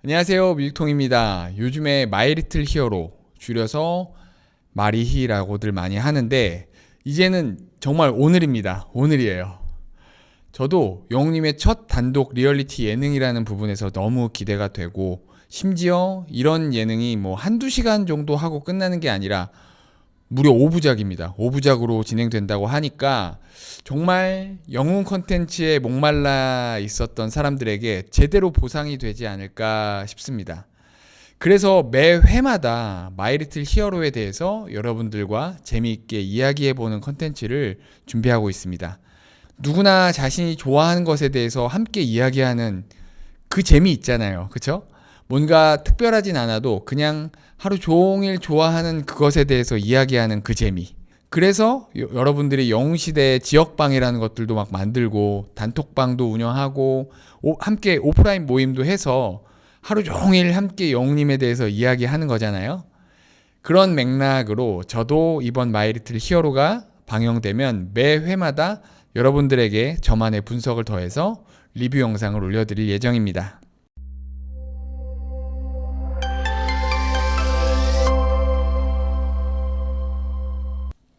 안녕하세요, 뮤직통입니다. 요즘에 마이리틀 히어로, 줄여서 마리히라고들 많이 하는데 이제는 정말 오늘입니다. 오늘이에요. 저도 영웅님의 첫 단독 리얼리티 예능이라는 부분에서 너무 기대가 되고, 심지어 이런 예능이 뭐 한두 시간 정도 하고 끝나는 게 아니라 무려 5부작입니다. 5부작으로 진행된다고 하니까 정말 영웅 컨텐츠에 목말라 있었던 사람들에게 제대로 보상이 되지 않을까 싶습니다. 그래서 매 회마다 마이리틀 히어로에 대해서 여러분들과 재미있게 이야기해보는 컨텐츠를 준비하고 있습니다. 누구나 자신이 좋아하는 것에 대해서 함께 이야기하는 그 재미 있잖아요. 그쵸? 뭔가 특별하진 않아도 그냥 하루 종일 좋아하는 그것에 대해서 이야기하는 그 재미. 그래서 여러분들이 영웅시대 지역방이라는 것들도 막 만들고 단톡방도 운영하고 함께 오프라인 모임도 해서 하루 종일 함께 영웅님에 대해서 이야기하는 거잖아요. 그런 맥락으로 저도 이번 마이리틀 히어로가 방영되면 매 회마다 여러분들에게 저만의 분석을 더해서 리뷰 영상을 올려드릴 예정입니다.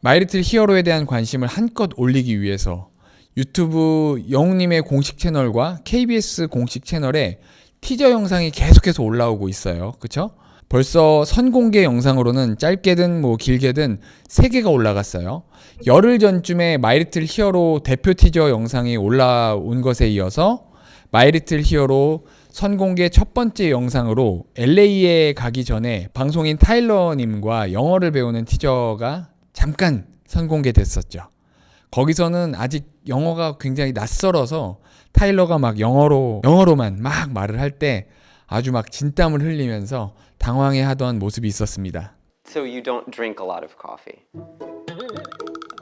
마이리틀 히어로에 대한 관심을 한껏 올리기 위해서 유튜브 영웅님의 공식 채널과 KBS 공식 채널에 티저 영상이 계속해서 올라오고 있어요. 그쵸? 벌써 선공개 영상으로는 짧게든 뭐 길게든 3개가 올라갔어요. 열흘 전쯤에 마이리틀 히어로 대표 티저 영상이 올라온 것에 이어서 마이리틀 히어로 선공개 첫 번째 영상으로 LA에 가기 전에 방송인 타일러님과 영어를 배우는 티저가 잠깐 선공개됐었죠. 거기서는 아직 영어가 굉장히 낯설어서 타일러가 막 영어로만 막 말을 할 때 아주 막 진땀을 흘리면서 당황해하던 모습이 있었습니다. So you don't drink a lot of coffee.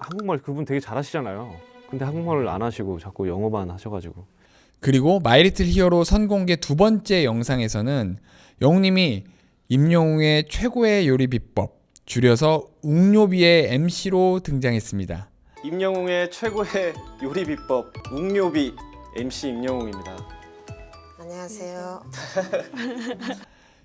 한국말 그분 되게 잘하시잖아요. 근데 한국말을 안 하시고 자꾸 영어만 하셔가지고. 그리고 마이리틀 히어로 선공개 두 번째 영상에서는 영웅님이 임영웅의 최고의 요리 비법, 줄여서 웅요비의 MC로 등장했습니다. 임영웅의 최고의 요리 비법 웅요비 MC 임영웅입니다. 안녕하세요.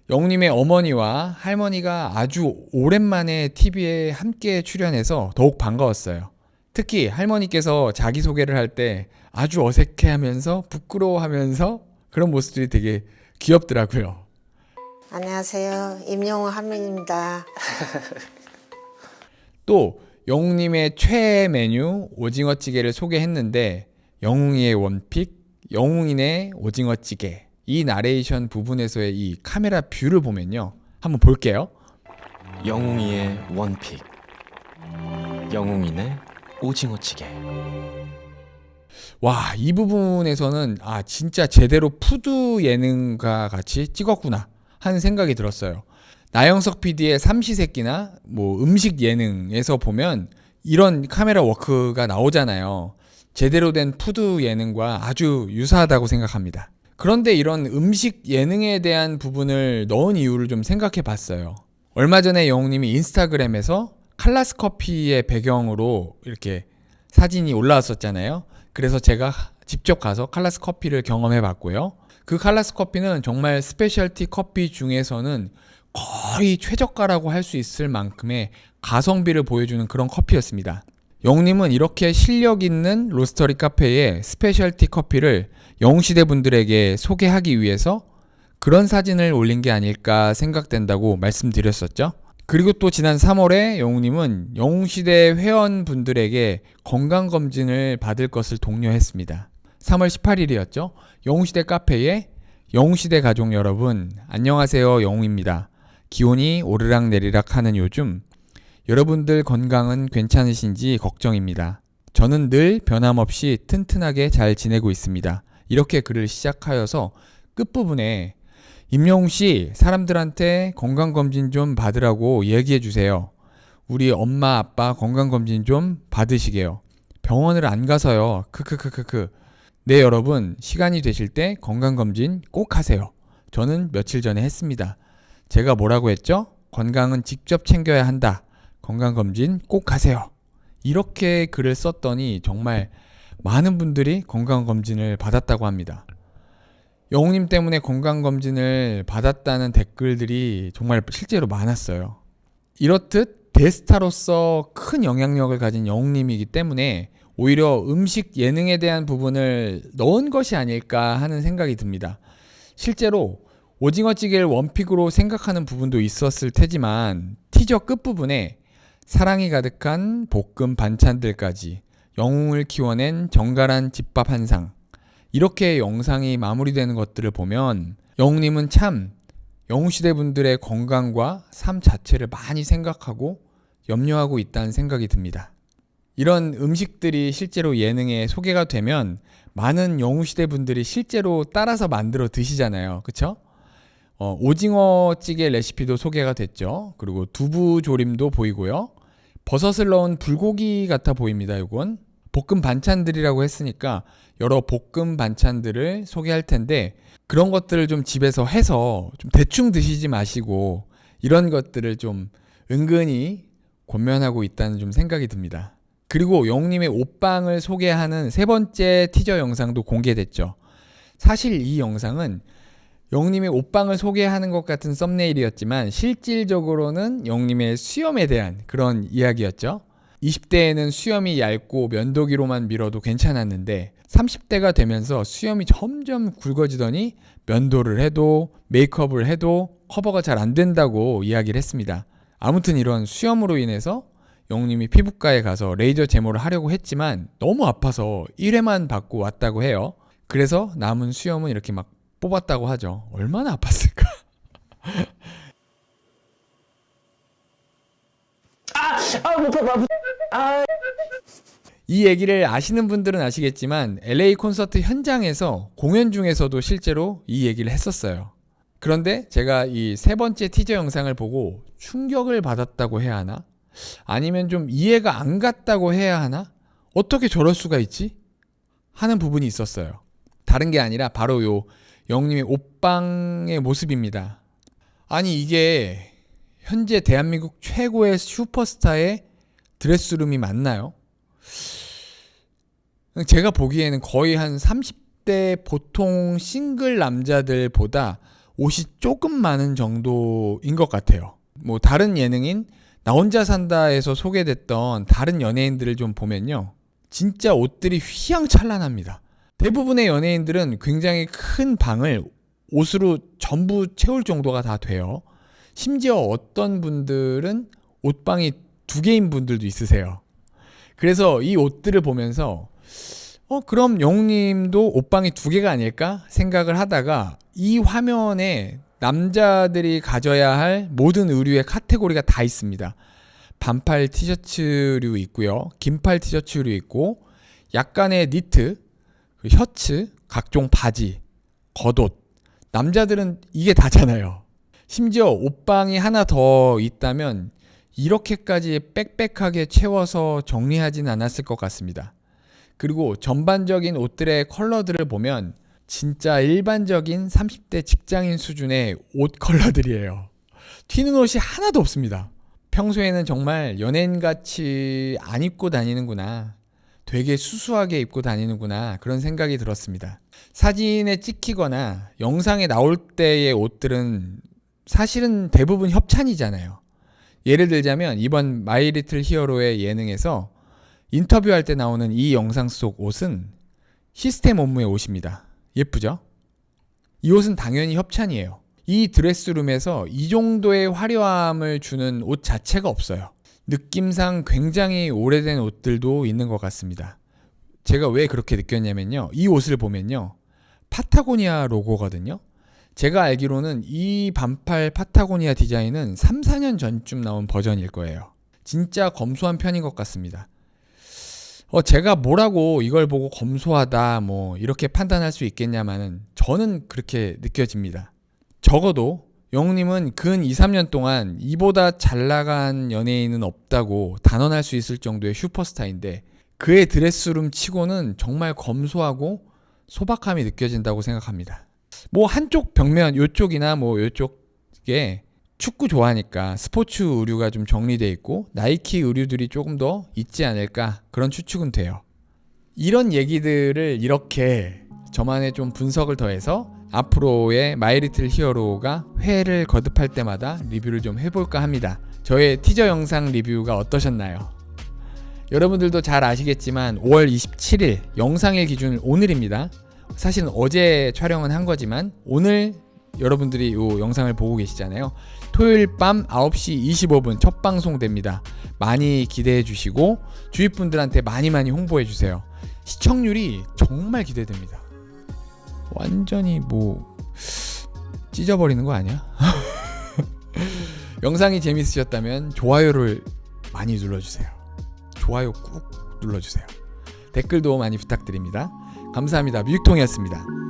영웅님의 어머니와 할머니가 아주 오랜만에 TV에 함께 출연해서 더욱 반가웠어요. 특히 할머니께서 자기소개를 할 때 아주 어색해하면서 부끄러워하면서 그런 모습들이 되게 귀엽더라고요. 안녕하세요. 임영웅 할머니입니다. 또 영웅님의 최애 메뉴 오징어찌개를 소개했는데 영웅이의 원픽, 영웅인의 오징어찌개, 이 나레이션 부분에서의 이 카메라 뷰를 보면요, 한번 볼게요. 영웅이의 원픽, 영웅인의 오징어찌개. 와, 이 부분에서는 진짜 제대로 푸드 예능과 같이 찍었구나 하는 생각이 들었어요. 나영석 PD의 삼시세끼나 뭐 음식 예능에서 보면 이런 카메라 워크가 나오잖아요. 제대로 된 푸드 예능과 아주 유사하다고 생각합니다. 그런데 이런 음식 예능에 대한 부분을 넣은 이유를 좀 생각해 봤어요. 얼마 전에 영웅님이 인스타그램에서 칼라스 커피의 배경으로 이렇게 사진이 올라왔었잖아요. 그래서 제가 직접 가서 칼라스 커피를 경험해 봤고요. 그 칼라스 커피는 정말 스페셜티 커피 중에서는 거의 최저가라고 할 수 있을 만큼의 가성비를 보여주는 그런 커피였습니다. 영웅님은 이렇게 실력 있는 로스터리 카페의 스페셜티 커피를 영웅시대 분들에게 소개하기 위해서 그런 사진을 올린 게 아닐까 생각된다고 말씀드렸었죠. 그리고 또 지난 3월에 영웅님은 영웅시대 회원분들에게 건강검진을 받을 것을 독려했습니다. 3월 18일이었죠. 영웅시대 카페에 영웅시대 가족 여러분, 안녕하세요, 영웅입니다. 기온이 오르락내리락 하는 요즘 여러분들 건강은 괜찮으신지 걱정입니다. 저는 늘 변함없이 튼튼하게 잘 지내고 있습니다. 이렇게 글을 시작하여서 끝부분에 임영웅씨, 사람들한테 건강검진 좀 받으라고 얘기해주세요. 우리 엄마 아빠 건강검진 좀 받으시게요. 병원을 안 가서요. 크크크크크. 네, 여러분, 시간이 되실 때 건강검진 꼭 하세요. 저는 며칠 전에 했습니다. 제가 뭐라고 했죠? 건강은 직접 챙겨야 한다. 건강검진 꼭 하세요. 이렇게 글을 썼더니 정말 많은 분들이 건강검진을 받았다고 합니다. 영웅님 때문에 건강검진을 받았다는 댓글들이 정말 실제로 많았어요. 이렇듯 대스타로서 큰 영향력을 가진 영웅님이기 때문에 오히려 음식 예능에 대한 부분을 넣은 것이 아닐까 하는 생각이 듭니다. 실제로 오징어찌개를 원픽으로 생각하는 부분도 있었을 테지만 티저 끝부분에 사랑이 가득한 볶음 반찬들까지 영웅을 키워낸 정갈한 집밥 한상, 이렇게 영상이 마무리되는 것들을 보면 영웅님은 참 영웅시대 분들의 건강과 삶 자체를 많이 생각하고 염려하고 있다는 생각이 듭니다. 이런 음식들이 실제로 예능에 소개가 되면 많은 영웅시대 분들이 실제로 따라서 만들어 드시잖아요. 그쵸? 오징어찌개 레시피도 소개가 됐죠. 그리고 두부조림도 보이고요. 버섯을 넣은 불고기 같아 보입니다. 이건 볶음 반찬들이라고 했으니까 여러 볶음 반찬들을 소개할 텐데 그런 것들을 좀 집에서 해서 좀 대충 드시지 마시고 이런 것들을 좀 은근히 권면하고 있다는 좀 생각이 듭니다. 그리고 영웅님의 옷방을 소개하는 세 번째 티저 영상도 공개됐죠. 사실 이 영상은 영웅님의 옷방을 소개하는 것 같은 썸네일이었지만 실질적으로는 영웅님의 수염에 대한 그런 이야기였죠. 20대에는 수염이 얇고 면도기로만 밀어도 괜찮았는데 30대가 되면서 수염이 점점 굵어지더니 면도를 해도 메이크업을 해도 커버가 잘 안 된다고 이야기를 했습니다. 아무튼 이런 수염으로 인해서 영웅님이 피부과에 가서 레이저 제모를 하려고 했지만 너무 아파서 1회만 받고 왔다고 해요. 그래서 남은 수염은 이렇게 막 뽑았다고 하죠. 얼마나 아팠을까? 이 얘기를 아시는 분들은 아시겠지만 LA 콘서트 현장에서 공연 중에서도 실제로 이 얘기를 했었어요. 그런데 제가 이 세 번째 티저 영상을 보고 충격을 받았다고 해야 하나? 아니면 좀 이해가 안 갔다고 해야 하나? 어떻게 저럴 수가 있지? 하는 부분이 있었어요. 다른 게 아니라 바로 요 영웅님의 옷방의 모습입니다. 아니 이게 현재 대한민국 최고의 슈퍼스타의 드레스룸이 맞나요? 제가 보기에는 거의 한 30대 보통 싱글 남자들보다 옷이 조금 많은 정도인 것 같아요. 뭐 다른 예능인 나 혼자 산다에서 소개됐던 다른 연예인들을 좀 보면요, 진짜 옷들이 휘황찬란합니다. 대부분의 연예인들은 굉장히 큰 방을 옷으로 전부 채울 정도가 다 돼요. 심지어 어떤 분들은 옷방이 2개인 분들도 있으세요. 그래서 이 옷들을 보면서 그럼 영웅님도 옷방이 2개가 아닐까 생각을 하다가 이 화면에 남자들이 가져야 할 모든 의류의 카테고리가 다 있습니다. 반팔 티셔츠류 있고요, 긴팔 티셔츠류 있고, 약간의 니트, 셔츠, 각종 바지, 겉옷. 남자들은 이게 다잖아요. 심지어 옷방이 하나 더 있다면 이렇게까지 빽빽하게 채워서 정리하진 않았을 것 같습니다. 그리고 전반적인 옷들의 컬러들을 보면 진짜 일반적인 30대 직장인 수준의 옷 컬러들이에요. 튀는 옷이 하나도 없습니다. 평소에는 정말 연예인같이 안 입고 다니는구나, 되게 수수하게 입고 다니는구나, 그런 생각이 들었습니다. 사진에 찍히거나 영상에 나올 때의 옷들은 사실은 대부분 협찬이잖아요. 예를 들자면 이번 마이 리틀 히어로의 예능에서 인터뷰할 때 나오는 이 영상 속 옷은 시스템 업무의 옷입니다. 예쁘죠? 이 옷은 당연히 협찬이에요. 이 드레스룸에서 이 정도의 화려함을 주는 옷 자체가 없어요. 느낌상 굉장히 오래된 옷들도 있는 것 같습니다. 제가 왜 그렇게 느꼈냐면요, 이 옷을 보면요, 파타고니아 로고거든요. 제가 알기로는 이 반팔 파타고니아 디자인은 3, 4년 전쯤 나온 버전일 거예요. 진짜 검소한 편인 것 같습니다. 제가 뭐라고 이걸 보고 검소하다 뭐 이렇게 판단할 수 있겠냐마는 저는 그렇게 느껴집니다. 적어도 영웅님은 근 2, 3년 동안 이보다 잘 나간 연예인은 없다고 단언할 수 있을 정도의 슈퍼스타인데 그의 드레스룸 치고는 정말 검소하고 소박함이 느껴진다고 생각합니다. 뭐 한쪽 벽면 요쪽이나 뭐 요쪽에 축구 좋아하니까 스포츠 의류가 좀 정리되어 있고 나이키 의류들이 조금 더 있지 않을까, 그런 추측은 돼요. 이런 얘기들을 이렇게 저만의 좀 분석을 더해서 앞으로의 마이리틀 히어로가 회를 거듭할 때마다 리뷰를 좀 해볼까 합니다. 저의 티저 영상 리뷰가 어떠셨나요? 여러분들도 잘 아시겠지만 5월 27일 영상일 기준 오늘입니다. 사실은 어제 촬영은 한 거지만 오늘 여러분들이 이 영상을 보고 계시잖아요. 토요일 밤 9시 25분 첫 방송됩니다. 많이 기대해 주시고 주위 분들한테 많이 홍보해 주세요. 시청률이 정말 기대됩니다. 완전히 뭐 찢어버리는 거 아니야? 영상이 재밌으셨다면 좋아요를 많이 눌러주세요. 좋아요 꾹 눌러주세요. 댓글도 많이 부탁드립니다. 감사합니다. 뮤직통이었습니다.